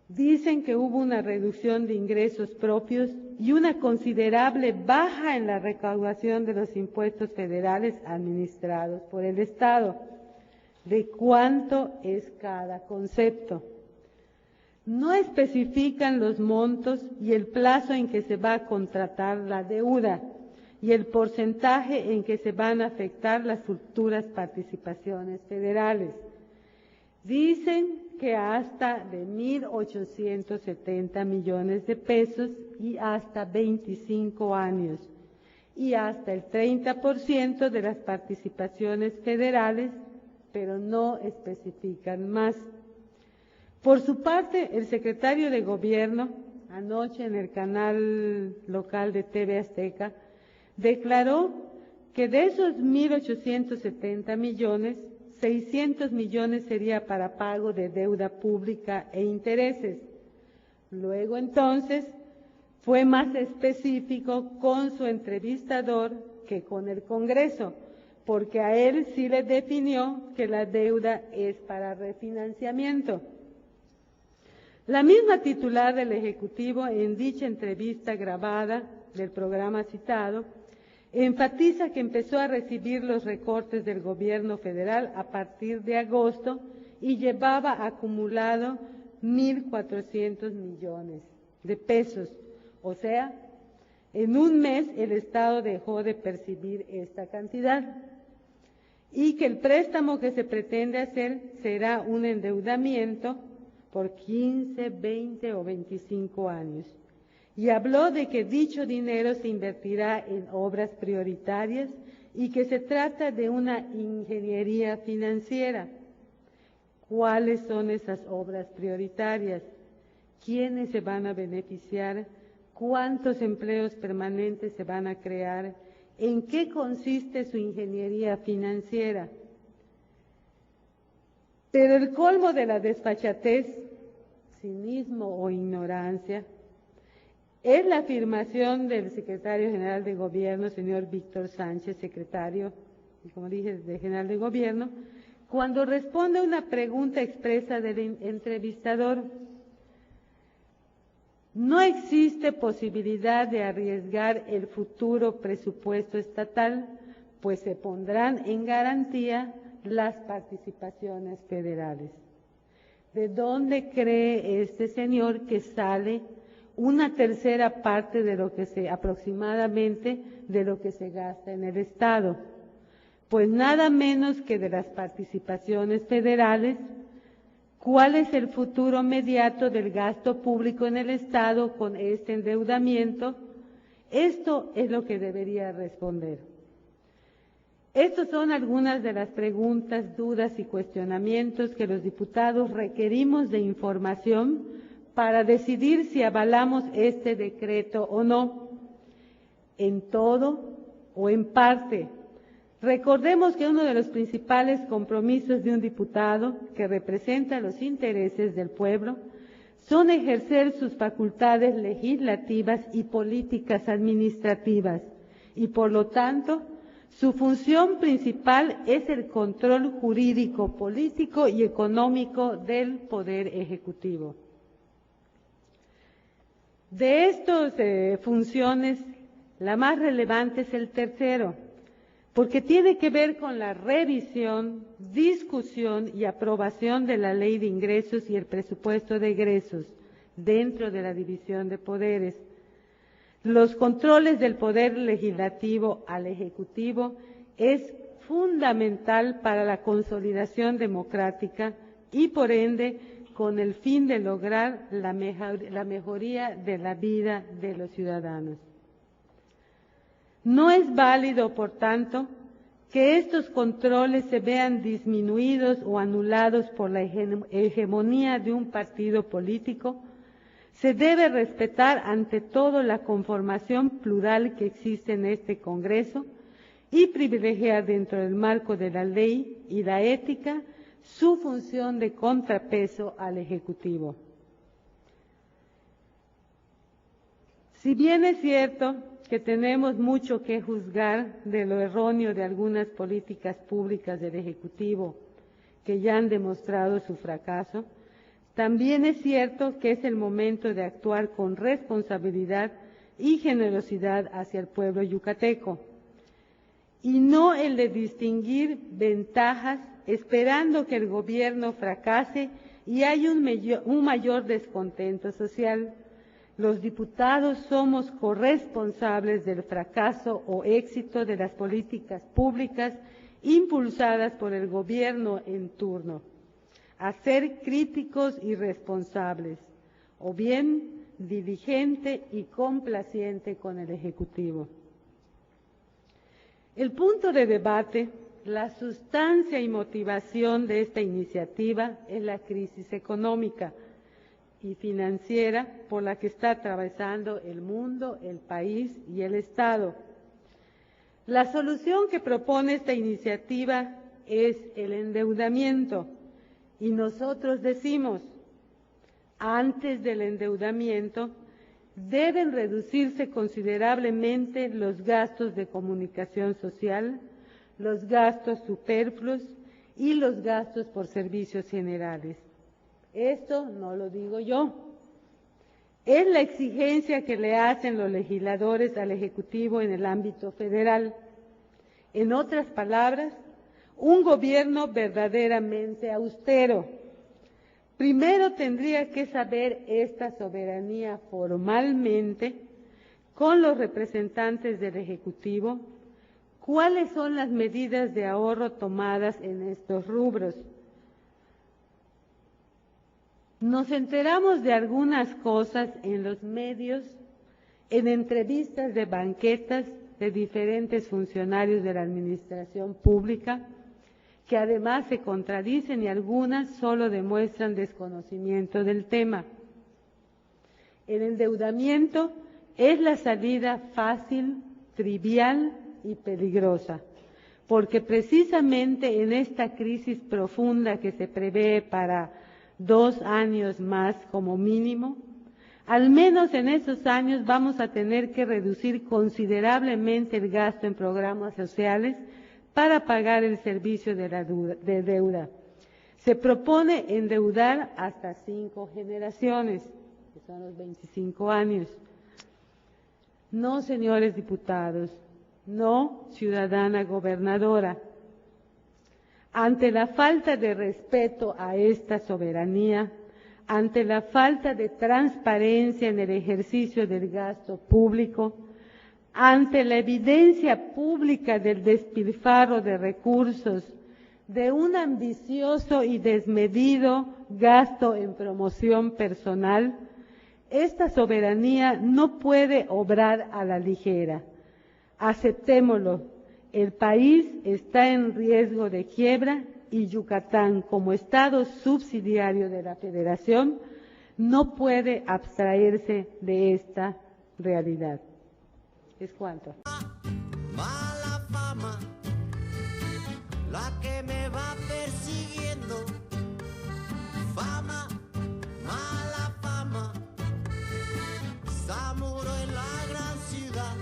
Dicen que hubo una reducción de ingresos propios y una considerable baja en la recaudación de los impuestos federales administrados por el Estado. ¿De cuánto es cada concepto? No especifican los montos y el plazo en que se va a contratar la deuda y el porcentaje en que se van a afectar las futuras participaciones federales. Dicen que hasta de 1.870 millones de pesos y hasta 25 años, y hasta el 30% de las participaciones federales, pero no especifican más. Por su parte, el secretario de Gobierno, anoche en el canal local de TV Azteca, declaró que de esos 1.870 millones, 600 millones sería para pago de deuda pública e intereses. Luego entonces fue más específico con su entrevistador que con el Congreso, porque a él sí le definió que la deuda es para refinanciamiento. La misma titular del Ejecutivo, en dicha entrevista grabada del programa citado, enfatiza que empezó a recibir los recortes del gobierno federal a partir de agosto y llevaba acumulado 1.400 millones de pesos. O sea, en un mes el Estado dejó de percibir esta cantidad y que el préstamo que se pretende hacer será un endeudamiento por 15, 20 o 25 años. Y habló de que dicho dinero se invertirá en obras prioritarias y que se trata de una ingeniería financiera. ¿Cuáles son esas obras prioritarias? ¿Quiénes se van a beneficiar? ¿Cuántos empleos permanentes se van a crear? ¿En qué consiste su ingeniería financiera? Pero el colmo de la desfachatez, cinismo o ignorancia es la afirmación del secretario general de Gobierno, señor Víctor Sánchez, secretario, como dije, de general de Gobierno, cuando responde a una pregunta expresa del entrevistador. No existe posibilidad de arriesgar el futuro presupuesto estatal, pues se pondrán en garantía las participaciones federales. ¿De dónde cree este señor que sale una tercera parte de lo que aproximadamente de lo que se gasta en el Estado? Pues nada menos que de las participaciones federales. ¿Cuál es el futuro inmediato del gasto público en el Estado con este endeudamiento? Esto es lo que debería responder. Estas son algunas de las preguntas, dudas y cuestionamientos que los diputados requerimos de información para decidir si avalamos este decreto o no, en todo o en parte. Recordemos que uno de los principales compromisos de un diputado que representa los intereses del pueblo son ejercer sus facultades legislativas y políticas administrativas y, por lo tanto, su función principal es el control jurídico, político y económico del Poder Ejecutivo. De estas funciones, la más relevante es el tercero, porque tiene que ver con la revisión, discusión y aprobación de la Ley de Ingresos y el Presupuesto de Egresos dentro de la división de poderes. Los controles del Poder Legislativo al Ejecutivo es fundamental para la consolidación democrática y, por ende, con el fin de lograr la mejoría de la vida de los ciudadanos. No es válido, por tanto, que estos controles se vean disminuidos o anulados por la hegemonía de un partido político. Se debe respetar ante todo la conformación plural que existe en este Congreso y privilegiar dentro del marco de la ley y la ética su función de contrapeso al Ejecutivo. Si bien es cierto que tenemos mucho que juzgar de lo erróneo de algunas políticas públicas del Ejecutivo que ya han demostrado su fracaso, También es cierto que es el momento de actuar con responsabilidad y generosidad hacia el pueblo yucateco, y no el de distinguir ventajas esperando que el gobierno fracase y haya un mayor descontento social. Los diputados somos corresponsables del fracaso o éxito de las políticas públicas impulsadas por el gobierno en turno, a ser críticos y responsables, o bien diligente y complaciente con el Ejecutivo. El punto de debate, la sustancia y motivación de esta iniciativa es la crisis económica y financiera por la que está atravesando el mundo, el país y el Estado. La solución que propone esta iniciativa es el endeudamiento, y nosotros decimos, antes del endeudamiento, deben reducirse considerablemente los gastos de comunicación social, los gastos superfluos y los gastos por servicios generales. Esto no lo digo yo. Es la exigencia que le hacen los legisladores al Ejecutivo en el ámbito federal. En otras palabras, un gobierno verdaderamente austero. Primero tendría que saber esta soberanía formalmente con los representantes del Ejecutivo cuáles son las medidas de ahorro tomadas en estos rubros. Nos enteramos de algunas cosas en los medios, en entrevistas de banquetas de diferentes funcionarios de la administración pública, que además se contradicen y algunas solo demuestran desconocimiento del tema. El endeudamiento es la salida fácil, trivial y peligrosa, porque precisamente en esta crisis profunda que se prevé para 2 años más como mínimo, al menos en esos años vamos a tener que reducir considerablemente el gasto en programas sociales para pagar el servicio de deuda. Se propone endeudar hasta 5 generaciones, que son los 25 años. No, señores diputados, no, ciudadana gobernadora. Ante la falta de respeto a esta soberanía, ante la falta de transparencia en el ejercicio del gasto público, ante la evidencia pública del despilfarro de recursos, de un ambicioso y desmedido gasto en promoción personal, esta soberanía no puede obrar a la ligera. Aceptémoslo, el país está en riesgo de quiebra y Yucatán, como Estado subsidiario de la Federación, no puede abstraerse de esta realidad. Es cuanto. Mala fama, la que me va persiguiendo. Fama, mala fama, Zamuro en la gran ciudad.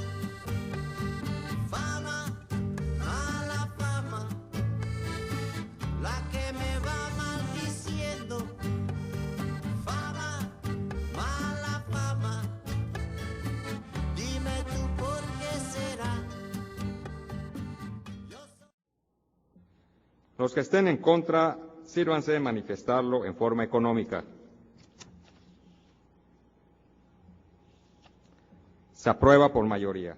Fama, mala fama, la que me va maldiciendo. Fama, mala fama, dime tú por qué será. Los que estén en contra, sírvanse de manifestarlo en forma económica. Se aprueba por mayoría.